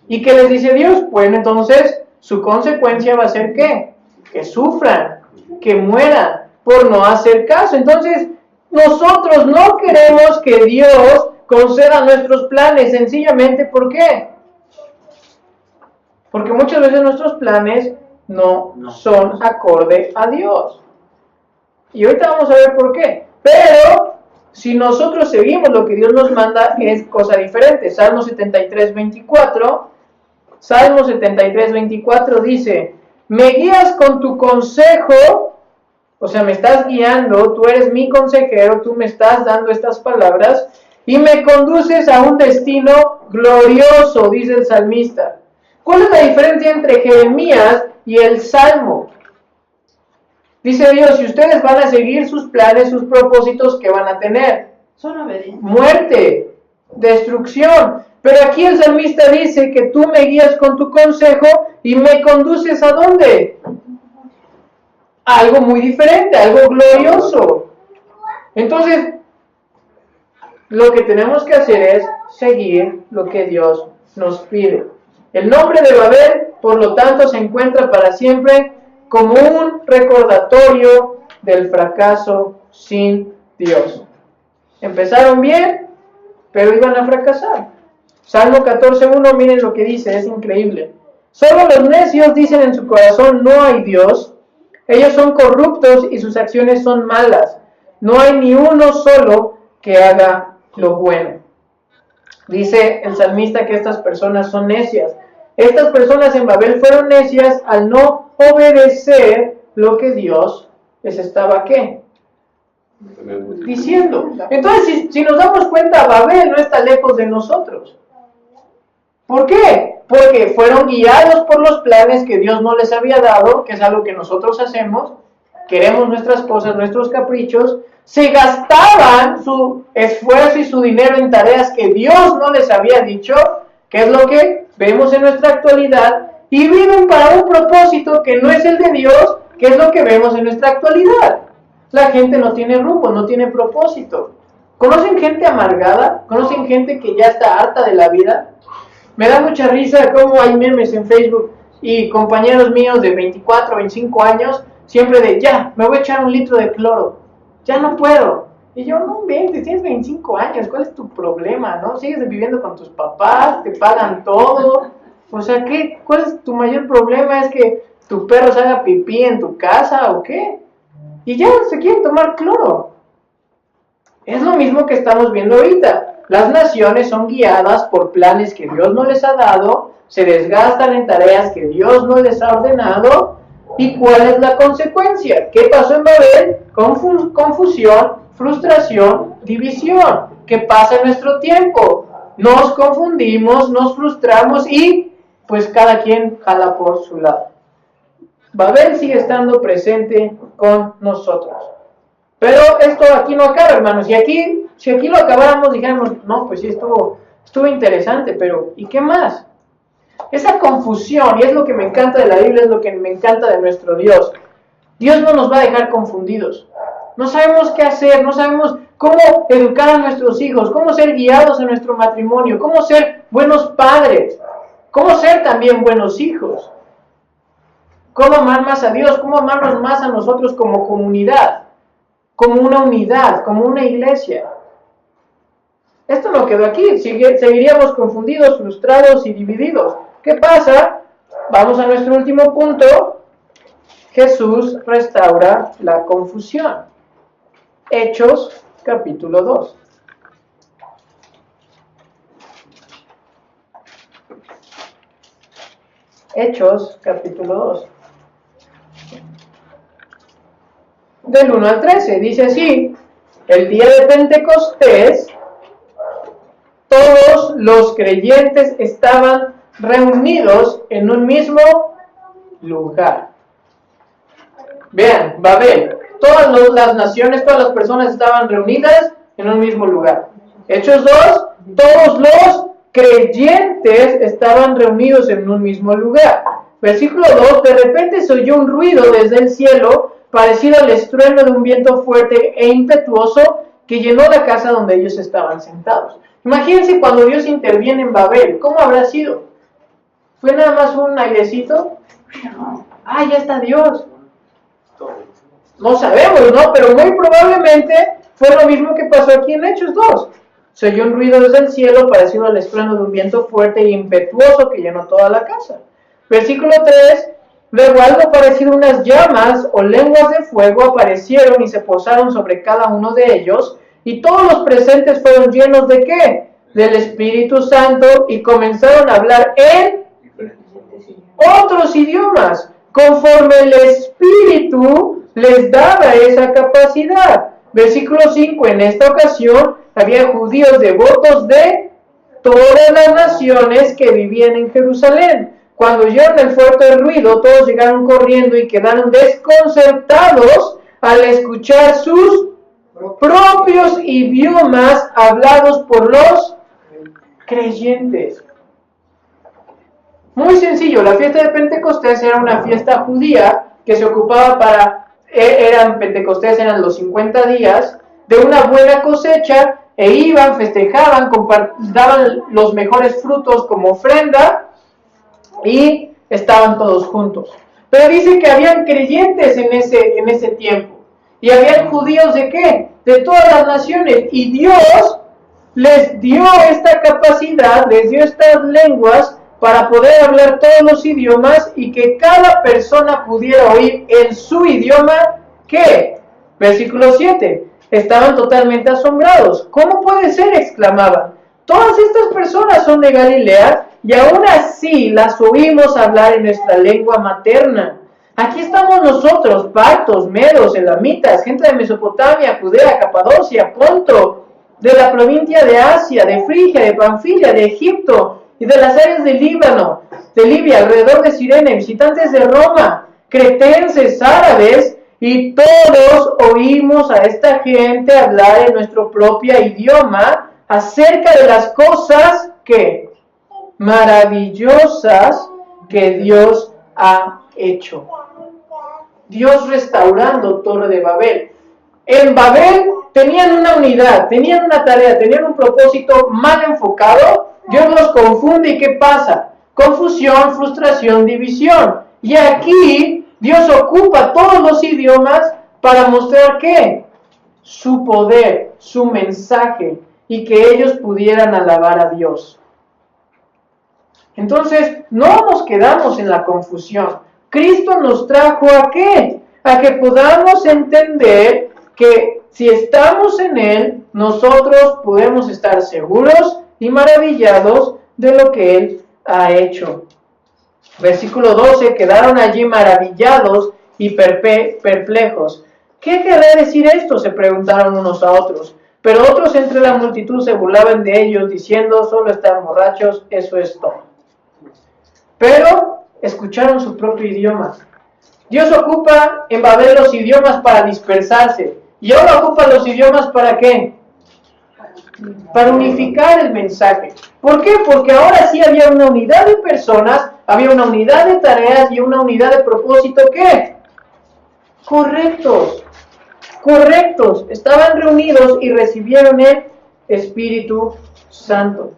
¿Y qué les dice Dios? Bueno, entonces su consecuencia va a ser ¿qué? Que sufran, que mueran por no hacer caso. Entonces nosotros no queremos que Dios conceda nuestros planes. Sencillamente, ¿por qué? Porque muchas veces nuestros planes no son acorde a Dios. Y ahorita vamos a ver por qué. Pero si nosotros seguimos lo que Dios nos manda, es cosa diferente. Salmo 73, 24. Salmo 73, 24 dice: me guías con tu consejo, o sea, me estás guiando, tú eres mi consejero, tú me estás dando estas palabras, y me conduces a un destino glorioso, dice el salmista. ¿Cuál es la diferencia entre Jeremías y el Salmo? Dice Dios, si ustedes van a seguir sus planes, sus propósitos, ¿qué van a tener? Son obedientes. Muerte, destrucción. Pero aquí el salmista dice que tú me guías con tu consejo y me conduces ¿a dónde? Algo muy diferente, algo glorioso. Entonces, lo que tenemos que hacer es seguir lo que Dios nos pide. El nombre de Babel, por lo tanto, se encuentra para siempre como un recordatorio del fracaso sin Dios. Empezaron bien, pero iban a fracasar. Salmo 14:1, miren lo que dice, es increíble. Solo los necios dicen en su corazón, no hay Dios. Ellos son corruptos y sus acciones son malas. No hay ni uno solo que haga lo bueno. Dice el salmista que estas personas son necias. Estas personas en Babel fueron necias al no obedecer lo que Dios les estaba, ¿qué? Diciendo. Entonces, si nos damos cuenta, Babel no está lejos de nosotros. ¿Por qué? Porque fueron guiados por los planes que Dios no les había dado, que es algo que nosotros hacemos, queremos nuestras cosas, nuestros caprichos, se gastaban su esfuerzo y su dinero en tareas que Dios no les había dicho, que es lo que vemos en nuestra actualidad, y viven para un propósito que no es el de Dios, que es lo que vemos en nuestra actualidad. La gente no tiene rumbo, no tiene propósito. ¿Conocen gente amargada? ¿Conocen gente que ya está harta de la vida? Me da mucha risa cómo hay memes en Facebook y compañeros míos de 24, 25 años, siempre de, ya, me voy a echar 1 litro de cloro, ya no puedo. Y yo, no inventes, tienes 25 años, ¿cuál es tu problema, no? Sigues viviendo con tus papás, te pagan todo, o sea, ¿cuál es tu mayor problema? ¿Es que tu perro se haga pipí en tu casa o qué? Y ya se quieren tomar cloro. Es lo mismo que estamos viendo ahorita. Las naciones son guiadas por planes que Dios no les ha dado, se desgastan en tareas que Dios no les ha ordenado. ¿Y cuál es la consecuencia? ¿Qué pasó en Babel? Confusión, frustración, división. ¿Qué pasa en nuestro tiempo? Nos confundimos, nos frustramos y pues cada quien jala por su lado. Babel sigue estando presente con nosotros. Pero esto aquí no acaba, hermanos. Si aquí lo acabáramos, dijéramos, no, pues sí, estuvo interesante, pero ¿y qué más? Esa confusión, y es lo que me encanta de la Biblia, es lo que me encanta de nuestro Dios. Dios no nos va a dejar confundidos. No sabemos qué hacer, no sabemos cómo educar a nuestros hijos, cómo ser guiados en nuestro matrimonio, cómo ser buenos padres, cómo ser también buenos hijos, cómo amar más a Dios, cómo amarnos más a nosotros como comunidad, como una unidad, como una iglesia. Esto no quedó aquí, seguiríamos confundidos, frustrados y divididos. ¿Qué pasa? Vamos a nuestro último punto. Jesús restaura la confusión. Hechos, capítulo 2. Hechos, capítulo 2. Del 1 al 13, dice así: el día de Pentecostés, todos los creyentes estaban reunidos en un mismo lugar. Vean, Babel, todas las naciones, todas las personas estaban reunidas en un mismo lugar. Hechos 2, todos los creyentes estaban reunidos en un mismo lugar. Versículo 2, de repente se oyó un ruido desde el cielo, parecido al estruendo de un viento fuerte e impetuoso que llenó la casa donde ellos estaban sentados. Imagínense cuando Dios interviene en Babel, ¿cómo habrá sido? ¿Fue nada más un airecito? ¡Ah, ya está Dios! No sabemos, ¿no? Pero muy probablemente fue lo mismo que pasó aquí en Hechos 2. se oyó un ruido desde el cielo parecido al estruendo de un viento fuerte e impetuoso que llenó toda la casa. Versículo 3, luego algo parecido a unas llamas o lenguas de fuego aparecieron y se posaron sobre cada uno de ellos, y todos los presentes fueron llenos ¿de qué? Del Espíritu Santo, y comenzaron a hablar en otros idiomas, conforme el Espíritu les daba esa capacidad. Versículo 5, en esta ocasión había judíos devotos de todas las naciones que vivían en Jerusalén. Cuando oyeron el fuerte ruido, todos llegaron corriendo y quedaron desconcertados al escuchar sus propios idiomas hablados por los creyentes. Muy sencillo, la fiesta de Pentecostés era una fiesta judía que se ocupaba Pentecostés eran los 50 días de una buena cosecha, e iban, festejaban, daban los mejores frutos como ofrenda y estaban todos juntos. Pero dice que habían creyentes en ese tiempo, y habían judíos ¿de qué? De todas las naciones, y Dios les dio esta capacidad, les dio estas lenguas para poder hablar todos los idiomas y que cada persona pudiera oír en su idioma. ¿Qué? Versículo 7. Estaban totalmente asombrados. ¿Cómo puede ser?, exclamaban. Todas estas personas son de Galilea y aún así las oímos hablar en nuestra lengua materna. Aquí estamos nosotros, partos, medos, elamitas, gente de Mesopotamia, Judea, Capadocia, Ponto, de la provincia de Asia, de Frigia, de Panfilia, de Egipto y de las áreas del Líbano, de Libia, alrededor de Cirene, visitantes de Roma, cretenses, árabes, y todos oímos a esta gente hablar en nuestro propio idioma acerca de las cosas que maravillosas que Dios ha hecho. Dios restaurando Torre de Babel. En Babel tenían una unidad, tenían una tarea, tenían un propósito mal enfocado. Dios los confunde y ¿qué pasa? Confusión, frustración, división. Y aquí Dios ocupa todos los idiomas para mostrar ¿qué? Su poder, su mensaje, y que ellos pudieran alabar a Dios. Entonces, no nos quedamos en la confusión. Cristo nos trajo ¿a qué? A que podamos entender que si estamos en Él, nosotros podemos estar seguros y maravillados de lo que Él ha hecho. Versículo 12, quedaron allí maravillados y perplejos. ¿Qué querrá decir esto?, se preguntaron unos a otros. Pero otros entre la multitud se burlaban de ellos, diciendo, solo están borrachos, eso es todo. Pero escucharon su propio idioma. Dios ocupa en Babel los idiomas para dispersarse. Y ahora ocupa los idiomas ¿para qué? Para unificar el mensaje. ¿Por qué? Porque ahora sí había una unidad de personas, había una unidad de tareas y una unidad de propósito. ¿Qué? Correctos. Estaban reunidos y recibieron el Espíritu Santo.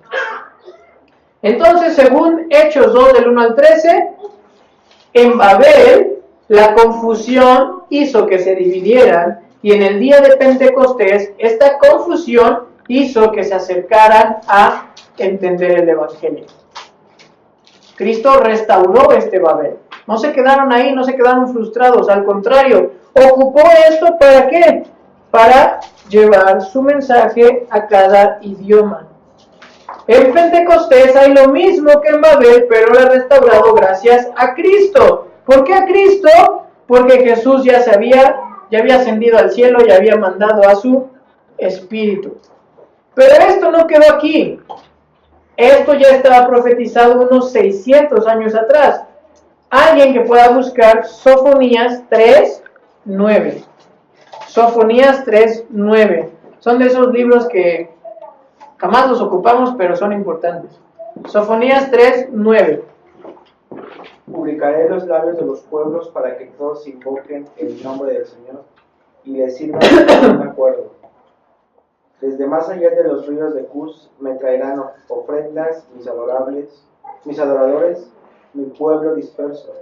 Entonces, según Hechos 2, del 1 al 13, en Babel la confusión hizo que se dividieran, y en el día de Pentecostés esta confusión hizo que se acercaran a entender el Evangelio. Cristo restauró este Babel. No se quedaron ahí, no se quedaron frustrados, al contrario, ocupó esto ¿para qué? Para llevar su mensaje a cada idioma. En Pentecostés hay lo mismo que en Babel, pero lo ha restaurado gracias a Cristo. ¿Por qué a Cristo? Porque Jesús ya había ascendido al cielo y había mandado a su Espíritu. Pero esto no quedó aquí. Esto ya estaba profetizado unos 600 años atrás. Alguien que pueda buscar Sofonías 3:9. Sofonías 3:9. Son de esos libros que jamás los ocupamos, pero son importantes. Sofonías 3:9. Publicaré los labios de los pueblos para que todos invoquen el nombre del Señor y le sirvan en un acuerdo. Desde más allá de los ríos de Cus me traerán ofrendas mis adoradores, mi pueblo disperso.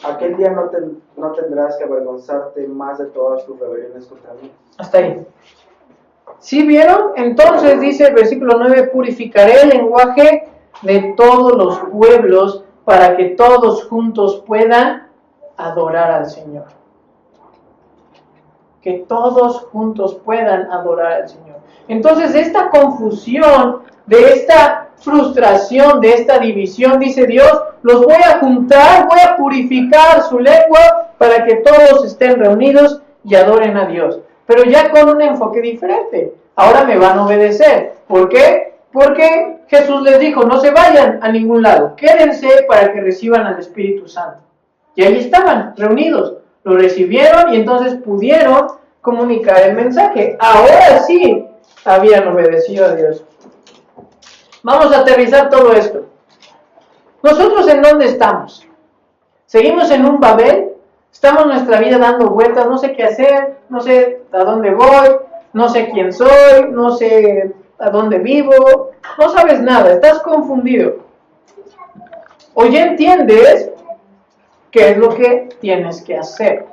Aquel día no tendrás que avergonzarte más de todas tus rebeliones contra mí. Hasta ahí. ¿Sí vieron? Entonces dice el versículo 9, purificaré el lenguaje de todos los pueblos para que todos juntos puedan adorar al Señor. Que todos juntos puedan adorar al Señor. Entonces, de esta confusión, de esta frustración, de esta división, dice Dios, los voy a juntar, voy a purificar su lengua para que todos estén reunidos y adoren a Dios. Pero ya con un enfoque diferente. Ahora me van a obedecer. ¿Por qué? Porque Jesús les dijo, no se vayan a ningún lado, quédense para que reciban al Espíritu Santo. Y ahí estaban, reunidos, lo recibieron y entonces pudieron comunicar el mensaje. Ahora sí habían obedecido a Dios. Vamos a aterrizar todo esto. ¿Nosotros en dónde estamos? ¿Seguimos en un Babel? ¿Estamos nuestra vida dando vueltas? No sé qué hacer, no sé a dónde voy, no sé quién soy, no sé a dónde vivo, no sabes nada, estás confundido. O ya entiendes qué es lo que tienes que hacer.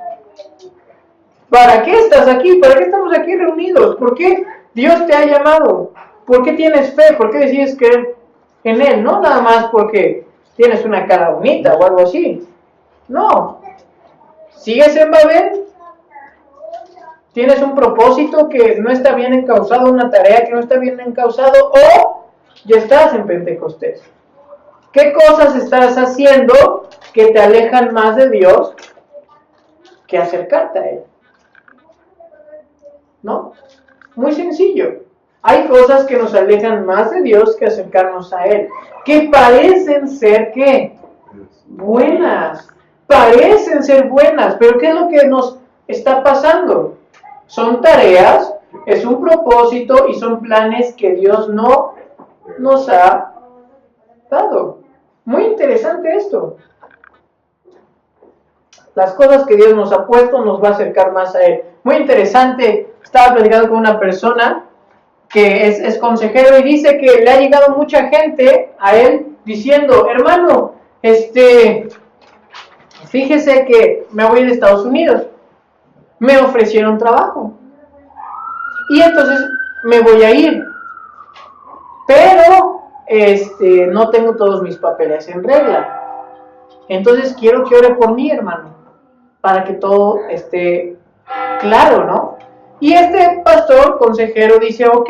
¿Para qué estás aquí? ¿Para qué estamos aquí reunidos? ¿Por qué Dios te ha llamado? ¿Por qué tienes fe? ¿Por qué decides creer en Él? No nada más porque tienes una cara bonita o algo así. No. ¿Sigues en Babel? ¿Tienes un propósito que no está bien encauzado, una tarea que no está bien encauzado? ¿O ya estás en Pentecostés? ¿Qué cosas estás haciendo que te alejan más de Dios que acercarte a Él? ¿No? Muy sencillo. Hay cosas que nos alejan más de Dios que acercarnos a Él, que parecen ser, ¿qué? Buenas. Parecen ser buenas, pero ¿qué es lo que nos está pasando? Son tareas, es un propósito y son planes que Dios no nos ha dado. Muy interesante esto. Las cosas que Dios nos ha puesto nos va a acercar más a Él. Muy interesante, estaba platicando con una persona que es consejero y dice que le ha llegado mucha gente a él diciendo, hermano, fíjese que me voy a ir a Estados Unidos, me ofrecieron trabajo y entonces me voy a ir, pero no tengo todos mis papeles en regla, entonces quiero que ore por mí, hermano, para que todo esté claro, ¿no? Y este pastor consejero dice, ok,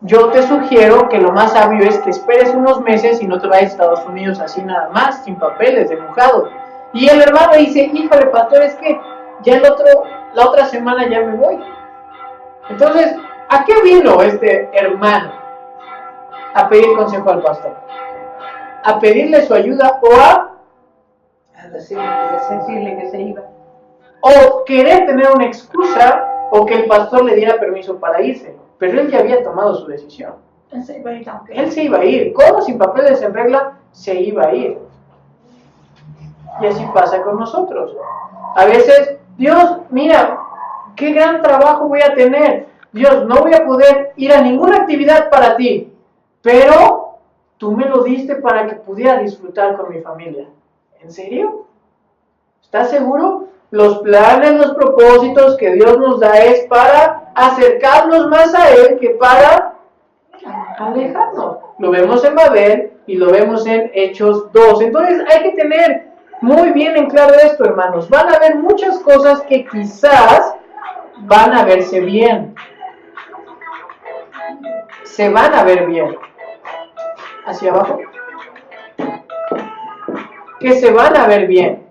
yo te sugiero que lo más sabio es que esperes unos meses y no te vayas a Estados Unidos así nada más, sin papeles, de mojado. Y el hermano dice, híjole pastor, es que ya la otra semana ya me voy. Entonces, ¿a qué vino este hermano? A pedir consejo al pastor. A pedirle su ayuda o a decirle que se iba. O querer tener una excusa o que el pastor le diera permiso para irse. Pero él ya había tomado su decisión. Él se iba a ir. Con o sin papeles en regla, se iba a ir. Y así pasa con nosotros. A veces, Dios, mira, qué gran trabajo voy a tener. Dios, no voy a poder ir a ninguna actividad para ti. Pero tú me lo diste para que pudiera disfrutar con mi familia. ¿En serio? ¿Estás seguro? Los planes, los propósitos que Dios nos da es para acercarnos más a Él que para alejarnos. Lo vemos en Babel y lo vemos en Hechos 2. Entonces hay que tener muy bien en claro esto, hermanos. Van a haber muchas cosas que quizás van a verse bien. Se van a ver bien. Hacia abajo. Que se van a ver bien.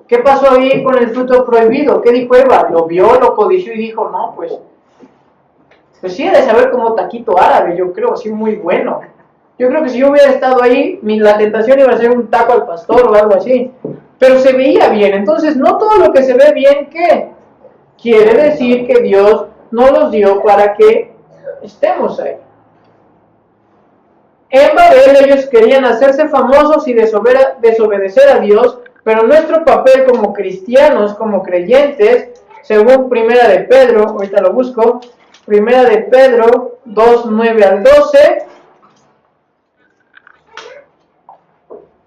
¿Qué pasó ahí con el fruto prohibido? ¿Qué dijo Eva? Lo vio, lo codició y dijo, no, pues sí, ha de saber como taquito árabe, yo creo, así muy bueno. Yo creo que si yo hubiera estado ahí, la tentación iba a ser un taco al pastor o algo así. Pero se veía bien, entonces no todo lo que se ve bien, ¿qué? Quiere decir que Dios no los dio para que estemos ahí. En Babel ellos querían hacerse famosos y desobedecer a Dios, pero nuestro papel como cristianos, como creyentes, según Primera de Pedro, ahorita lo busco, Primera de Pedro 2, 9 al 12,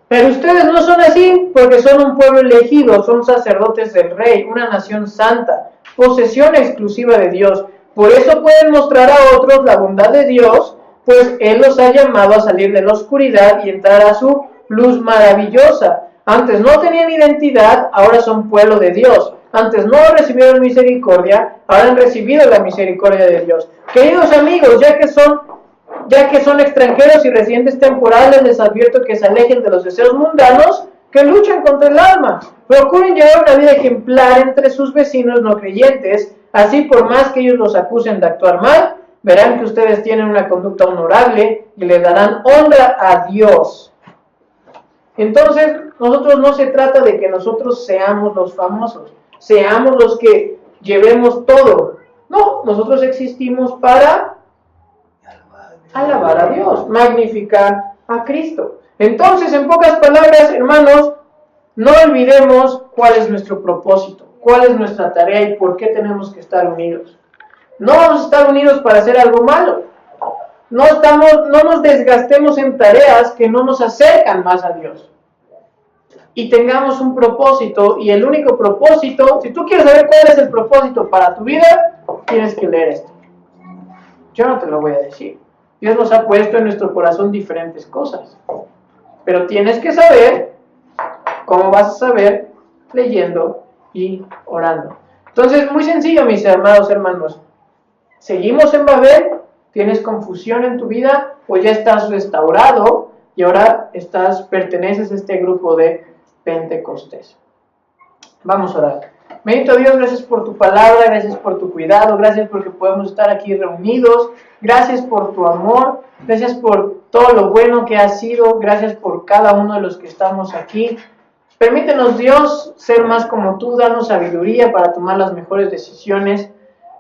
pero ustedes no son así, porque son un pueblo elegido, son sacerdotes del Rey, una nación santa, posesión exclusiva de Dios. Por eso pueden mostrar a otros la bondad de Dios, pues Él los ha llamado a salir de la oscuridad y entrar a su luz maravillosa. Antes no tenían identidad, ahora son pueblo de Dios. Antes no recibieron misericordia, ahora han recibido la misericordia de Dios. Queridos amigos, ya que son extranjeros y residentes temporales, les advierto que se alejen de los deseos mundanos que luchan contra el alma. Procuren llevar una vida ejemplar entre sus vecinos no creyentes, así por más que ellos los acusen de actuar mal, verán que ustedes tienen una conducta honorable y le darán honra a Dios. Entonces, nosotros no se trata de que nosotros seamos los famosos, seamos los que llevemos todo. No, nosotros existimos para alabar a Dios, magnificar a Cristo. Entonces, en pocas palabras, hermanos, no olvidemos cuál es nuestro propósito, cuál es nuestra tarea y por qué tenemos que estar unidos. No vamos a estar unidos para hacer algo malo. No nos desgastemos en tareas que no nos acercan más a Dios. Y tengamos un propósito, y el único propósito, si tú quieres saber cuál es el propósito para tu vida, tienes que leer esto. Yo no te lo voy a decir. Dios nos ha puesto en nuestro corazón diferentes cosas. Pero tienes que saber cómo vas a saber leyendo y orando. Entonces, muy sencillo, mis amados hermanos. Seguimos en Babel, tienes confusión en tu vida, pues ya estás restaurado y ahora perteneces a este grupo de Pentecostés. Vamos a orar. Bendito Dios, gracias por tu palabra, gracias por tu cuidado, gracias porque podemos estar aquí reunidos, gracias por tu amor, gracias por todo lo bueno que has sido, gracias por cada uno de los que estamos aquí. Permítenos, Dios, ser más como tú, danos sabiduría para tomar las mejores decisiones.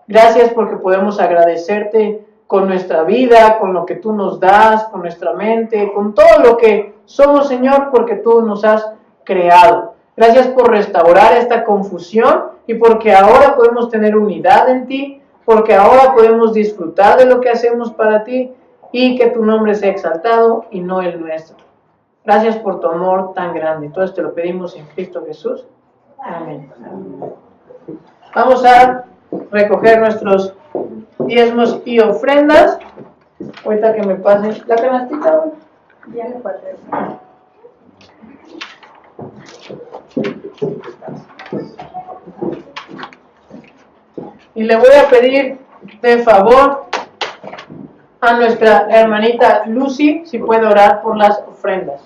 Gracias porque podemos agradecerte con nuestra vida, con lo que tú nos das, con nuestra mente, con todo lo que somos, Señor, porque tú nos has creado. Gracias por restaurar esta confusión y porque ahora podemos tener unidad en ti, porque ahora podemos disfrutar de lo que hacemos para ti y que tu nombre sea exaltado y no el nuestro. Gracias por tu amor tan grande. Todo esto te lo pedimos en Cristo Jesús. Amén. Vamos a recoger nuestros diezmos y ofrendas. Ahorita que me pasen la canastita. Ya me pasé. Y le voy a pedir de favor a nuestra hermanita Lucy si puede orar por las ofrendas.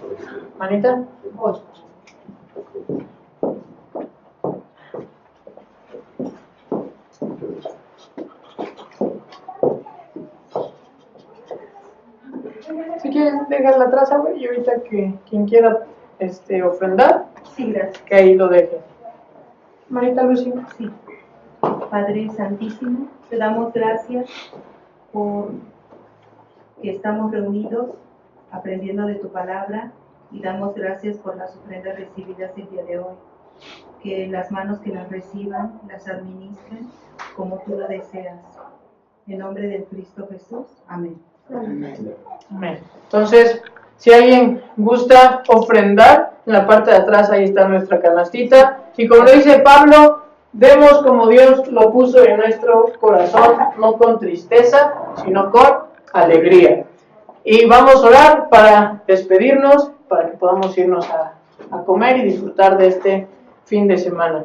Hermanita. Si quieres, déjala atrás, güey, y ahorita que quien quiera ofrendar, Sí, gracias. que ahí lo deje. Hermanita Lucy. Sí. Padre Santísimo, te damos gracias por que estamos reunidos aprendiendo de tu palabra y damos gracias por las ofrendas recibidas el día de hoy. Que las manos que las reciban las administren como tú lo deseas. En nombre del Cristo Jesús. Amén. Amén. Entonces, si alguien gusta ofrendar, en la parte de atrás ahí está nuestra canastita. Y como lo dice Pablo, demos como Dios lo puso en nuestro corazón, no con tristeza, sino con alegría. Y vamos a orar para despedirnos, para que podamos irnos a comer y disfrutar de este fin de semana.